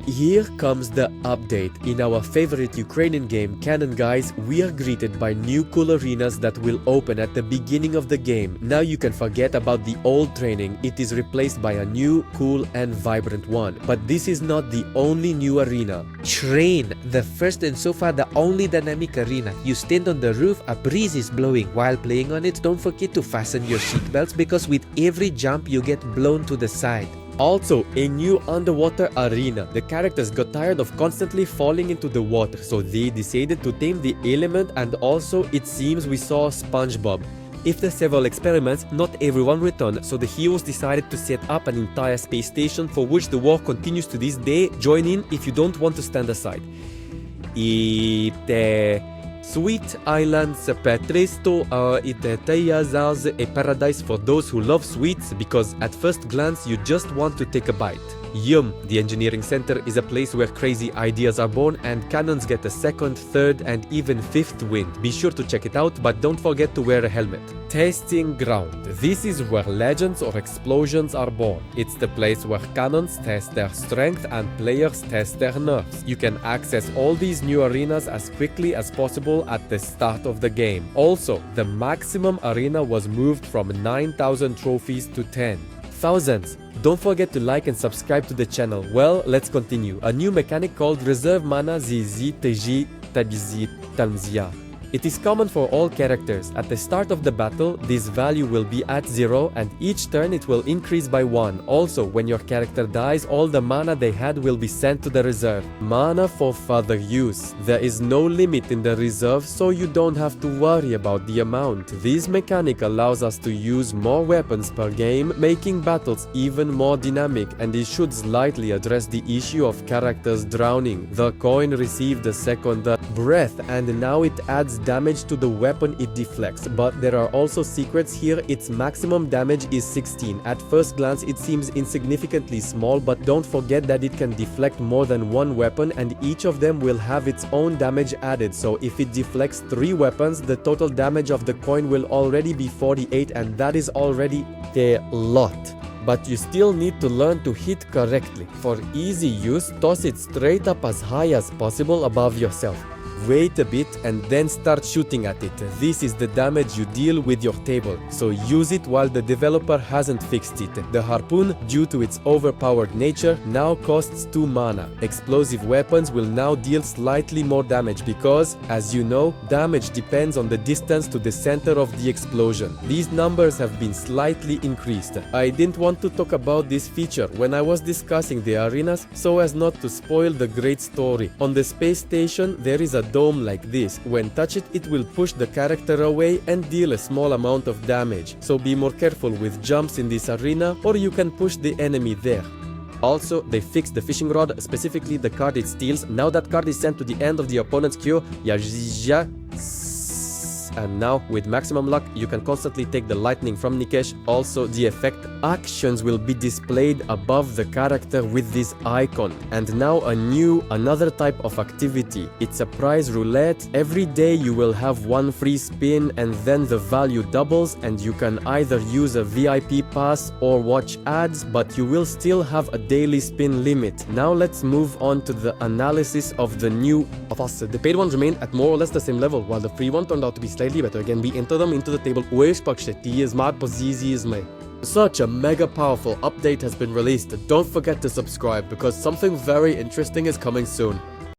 Here comes the update. In our favorite Ukrainian game, Cannon Guys, we are greeted by new cool arenas that will open at the beginning of the game. Now you can forget about the old training, it is replaced by a new, cool and vibrant one. But this is not the only new arena. Train, the first and so far the only dynamic arena. You stand on the roof, a breeze is blowing. While playing on it, don't forget to fasten your seatbelts because with every jump you get blown to the side. Also, a new underwater arena. The characters got tired of constantly falling into the water, so they decided to tame the element, and also it seems we saw SpongeBob. After several experiments, not everyone returned, so the heroes decided to set up an entire space station for which the war continues to this day. Join in if you don't want to stand aside. Sweet Islands Petristo is a paradise for those who love sweets because at first glance you just want to take a bite. Yum, the engineering center is a place where crazy ideas are born and cannons get a second, third and even fifth wind. Be sure to check it out, but don't forget to wear a helmet. Testing ground. This is where legends or explosions are born. It's the place where cannons test their strength and players test their nerves. You can access all these new arenas as quickly as possible at the start of the game. Also, the maximum arena was moved from 9,000 trophies to 10,000. Don't forget to like and subscribe to the channel. Well, let's continue. A new mechanic called Reserve Mana ZZ Tamzia. It is common for all characters. At the start of the battle, this value will be at 0 and each turn it will increase by 1. Also, when your character dies, all the mana they had will be sent to the reserve. Mana for further use. There is no limit in the reserve, so you don't have to worry about the amount. This mechanic allows us to use more weapons per game, making battles even more dynamic, and it should slightly address the issue of characters drowning. The coin received a second breath and now it adds damage to the weapon it deflects, but there are also secrets here. Its maximum damage is 16. At first glance it seems insignificantly small, but don't forget that it can deflect more than one weapon and each of them will have its own damage added, so if it deflects 3 weapons, the total damage of the coin will already be 48 and that is already a lot. But you still need to learn to hit correctly. For easy use, toss it straight up as high as possible above yourself. Wait a bit and then start shooting at it. This is the damage you deal with your table, so use it while the developer hasn't fixed it. The harpoon, due to its overpowered nature, now costs 2 mana. Explosive weapons will now deal slightly more damage because, as you know, damage depends on the distance to the center of the explosion. These numbers have been slightly increased. I didn't want to talk about this feature when I was discussing the arenas so as not to spoil the great story. On the space station there is a dome like this. When touch it, it will push the character away and deal a small amount of damage. So be more careful with jumps in this arena or you can push the enemy there. Also, they fixed the fishing rod, specifically the card it steals. Now that card is sent to the end of the opponent's queue. And now, with maximum luck, you can constantly take the lightning from Nikesh. Also, the effect actions will be displayed above the character with this icon. And now another type of activity. It's a prize roulette. Every day you will have one free spin and then the value doubles and you can either use a VIP pass or watch ads, but you will still have a daily spin limit. Now let's move on to the analysis of the new offers. The paid ones remained at more or less the same level, while the free one turned out to be slightly better. Again, we enter them into the table. Such a mega powerful update has been released. Don't forget to subscribe because something very interesting is coming soon.